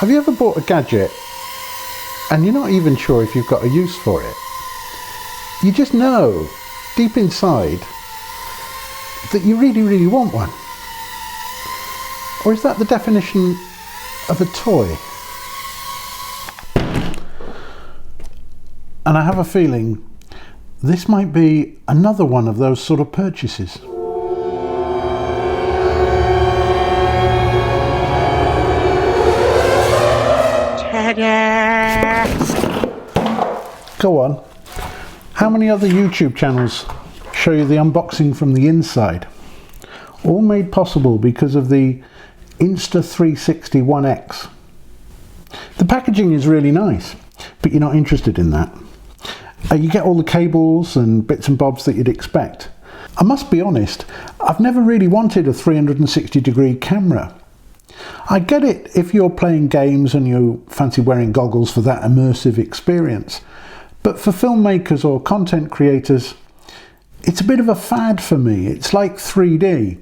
Have you ever bought a gadget and you're not even sure if you've got a use for it? You just know, deep inside, that you really, really want one. Or is that the definition of a toy? And I have a feeling this might be another one of those sort of purchases. Go on. How many other YouTube channels show you the unboxing from the inside? All made possible because of the Insta360 One X. The packaging is really nice, but you're not interested in that. You get all the cables and bits and bobs that you'd expect. I must be honest, I've never really wanted a 360-degree camera. I get it if you're playing games and you fancy wearing goggles for that immersive experience, but for filmmakers or content creators, it's a bit of a fad for me. It's like 3D.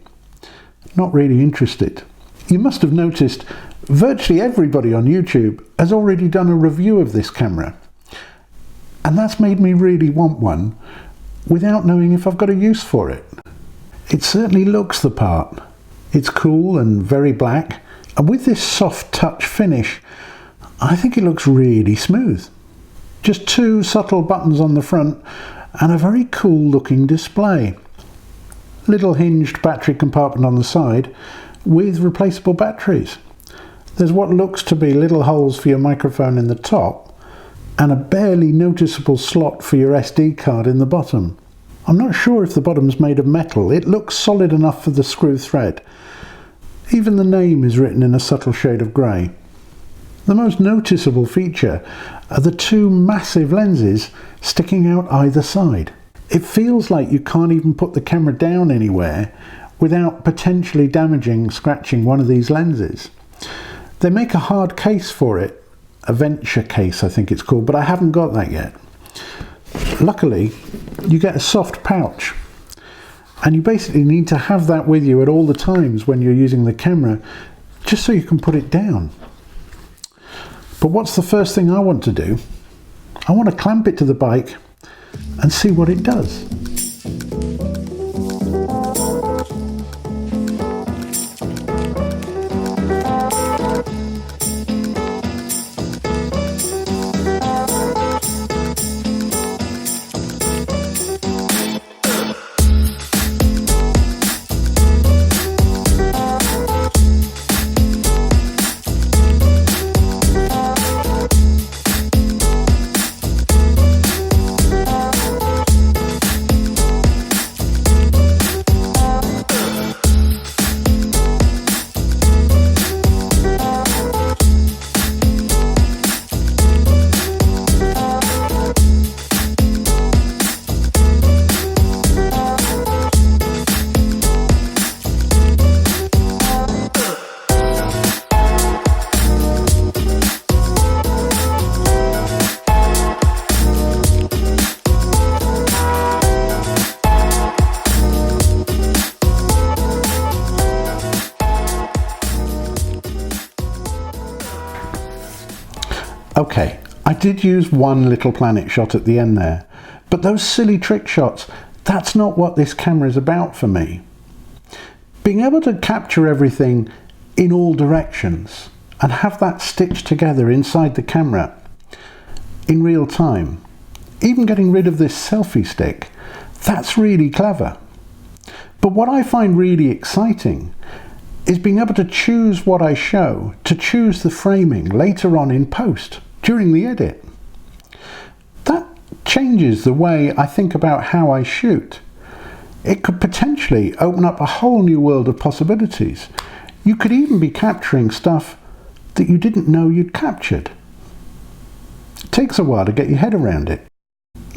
Not really interested. You must have noticed virtually everybody on YouTube has already done a review of this camera, and that's made me really want one without knowing if I've got a use for it. It certainly looks the part. It's cool and very black, and with this soft touch finish, I think it looks really smooth. Just two subtle buttons on the front and a very cool looking display. Little hinged battery compartment on the side with replaceable batteries. There's what looks to be little holes for your microphone in the top and a barely noticeable slot for your SD card in the bottom. I'm not sure if the bottom's made of metal. It looks solid enough for the screw thread. Even the name is written in a subtle shade of grey. The most noticeable feature are the two massive lenses sticking out either side. It feels like you can't even put the camera down anywhere without potentially damaging, scratching one of these lenses. They make a hard case for it, a venture case I think it's called, but I haven't got that yet. Luckily, you get a soft pouch, and you basically need to have that with you at all the times when you're using the camera, just so you can put it down. But what's the first thing I want to do? I want to clamp it to the bike and see what it does. Okay, I did use one little planet shot at the end there, but those silly trick shots, that's not what this camera is about for me. Being able to capture everything in all directions and have that stitched together inside the camera in real time, even getting rid of this selfie stick, that's really clever. But what I find really exciting is being able to choose what I show, to choose the framing later on in post, during the edit. That changes the way I think about how I shoot. It could potentially open up a whole new world of possibilities. You could even be capturing stuff that you didn't know you'd captured. It takes a while to get your head around it.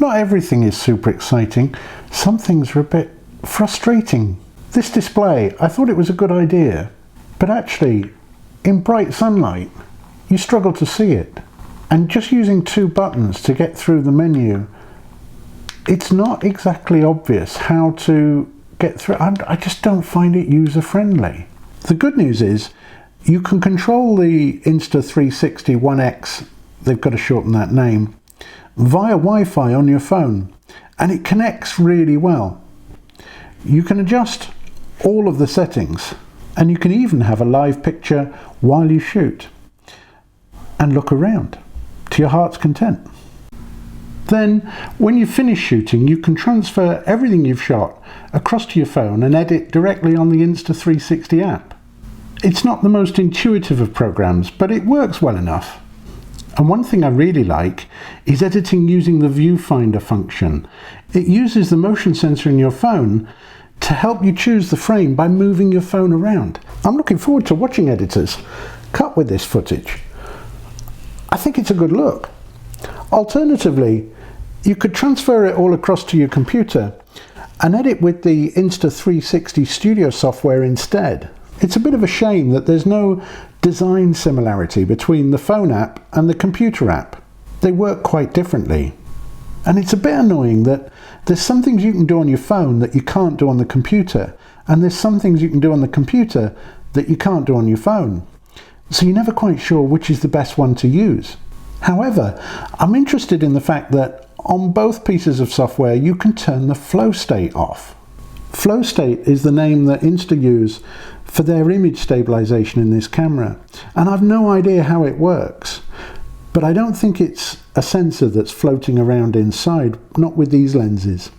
Not everything is super exciting. Some things are a bit frustrating. This display, I thought it was a good idea, but actually, in bright sunlight, you struggle to see it. And just using two buttons to get through the menu, it's not exactly obvious how to get through. I just don't find it user-friendly. The good news is, You can control the Insta360 One X, they've got to shorten that name, via Wi-Fi on your phone, and it connects really well. You can adjust all of the settings, and you can even have a live picture while you shoot and look around to your heart's content. Then, when you finish shooting, you can transfer everything you've shot across to your phone and edit directly on the Insta360 app. It's not the most intuitive of programs, but it works well enough. And one thing I really like is editing using the viewfinder function. It uses the motion sensor in your phone to help you choose the frame by moving your phone around. I'm looking forward to watching editors cut with this footage. I think it's a good look. Alternatively, you could transfer it all across to your computer and edit with the Insta360 Studio software instead. It's a bit of a shame that there's no design similarity between the phone app and the computer app. They work quite differently. And it's a bit annoying that there's some things you can do on your phone that you can't do on the computer, and there's some things you can do on the computer that you can't do on your phone. So you're never quite sure which is the best one to use. However, I'm interested in the fact that on both pieces of software you can turn the FlowState off. FlowState is the name that Insta use for their image stabilization in this camera, and I've no idea how it works, but I don't think it's a sensor that's floating around inside, not with these lenses.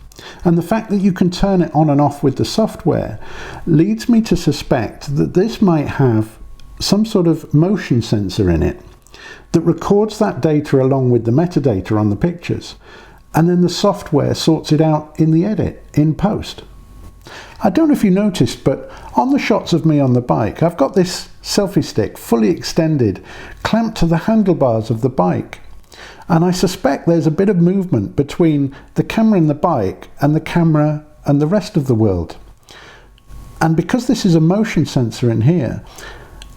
And the fact that you can turn it on and off with the software leads me to suspect that this might have some sort of motion sensor in it that records that data along with the metadata on the pictures, and then the software sorts it out in the edit, in post. I don't know if you noticed, but on the shots of me on the bike, I've got this selfie stick fully extended, clamped to the handlebars of the bike. And I suspect there's a bit of movement between the camera in the bike and the camera and the rest of the world. And because this is a motion sensor in here,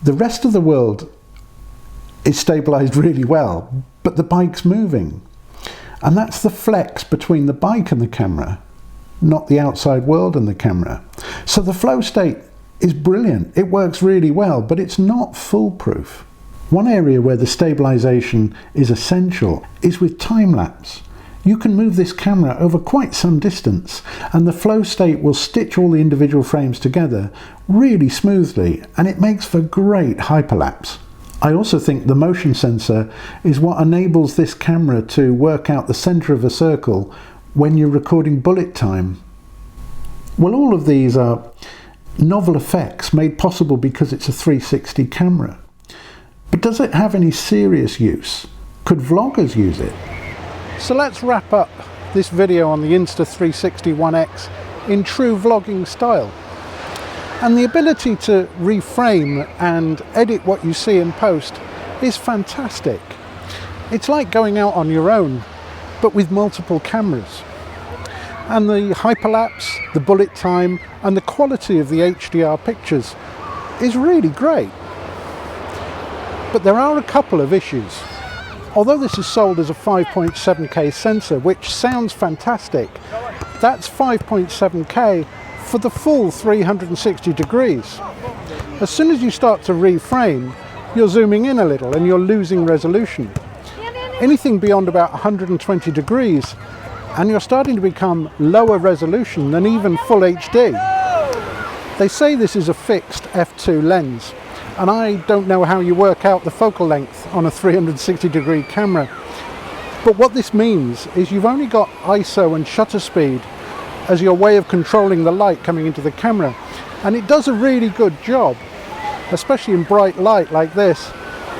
the rest of the world is stabilized really well, but the bike's moving. And that's the flex between the bike and the camera, not the outside world and the camera. So the FlowState is brilliant. It works really well, but it's not foolproof. One area where the stabilization is essential is with time-lapse. You can move this camera over quite some distance, and the FlowState will stitch all the individual frames together really smoothly, and it makes for great hyperlapse. I also think the motion sensor is what enables this camera to work out the center of a circle when you're recording bullet time. Well, all of these are novel effects made possible because it's a 360 camera. But does it have any serious use? Could vloggers use it? So let's wrap up this video on the Insta360 One X in true vlogging style. And the ability to reframe and edit what you see in post is fantastic. It's like going out on your own, but with multiple cameras. And the hyperlapse, the bullet time, and the quality of the HDR pictures is really great. But there are a couple of issues. Although this is sold as a 5.7K sensor, which sounds fantastic, that's 5.7K for the full 360 degrees. As soon as you start to reframe, you're zooming in a little and you're losing resolution. Anything beyond about 120 degrees, and you're starting to become lower resolution than even full HD. They say this is a fixed f2 lens, and I don't know how you work out the focal length on a 360 degree camera. But what this means is you've only got ISO and shutter speed as your way of controlling the light coming into the camera, and it does a really good job, especially in bright light like this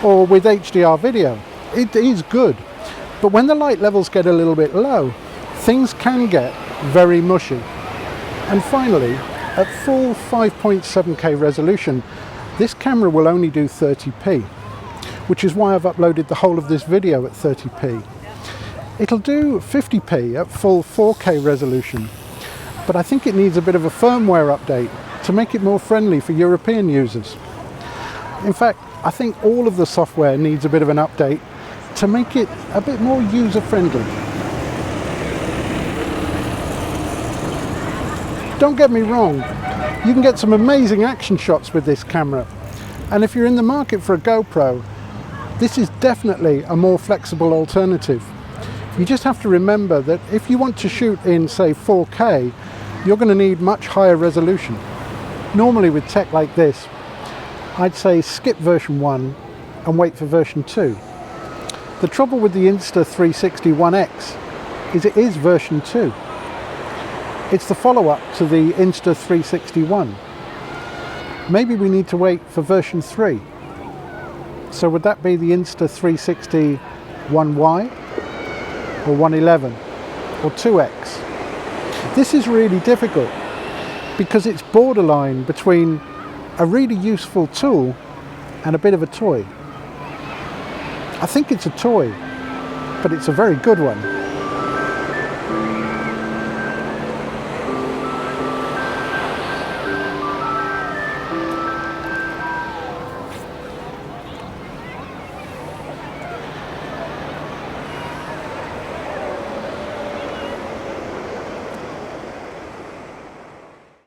or with HDR video. It is good, but when the light levels get a little bit low, things can get very mushy. And finally, at full 5.7K resolution, this camera will only do 30p, which is why I've uploaded the whole of this video at 30p. It'll do 50p at full 4K resolution, but I think it needs a bit of a firmware update to make it more friendly for European users. In fact, I think all of the software needs a bit of an update to make it a bit more user-friendly. Don't get me wrong, you can get some amazing action shots with this camera, And if you're in the market for a GoPro, this is definitely a more flexible alternative. You just have to remember that if you want to shoot in, say, 4K, you're going to need much higher resolution. Normally with tech like this, I'd say skip version 1 and wait for version 2. The trouble with the Insta360 One X is it is version 2. It's the follow-up to the Insta360 One. Maybe we need to wait for version 3. So would that be the Insta360 One Y or 111 or 2X? This is really difficult because it's borderline between a really useful tool and a bit of a toy. I think it's a toy, but it's a very good one.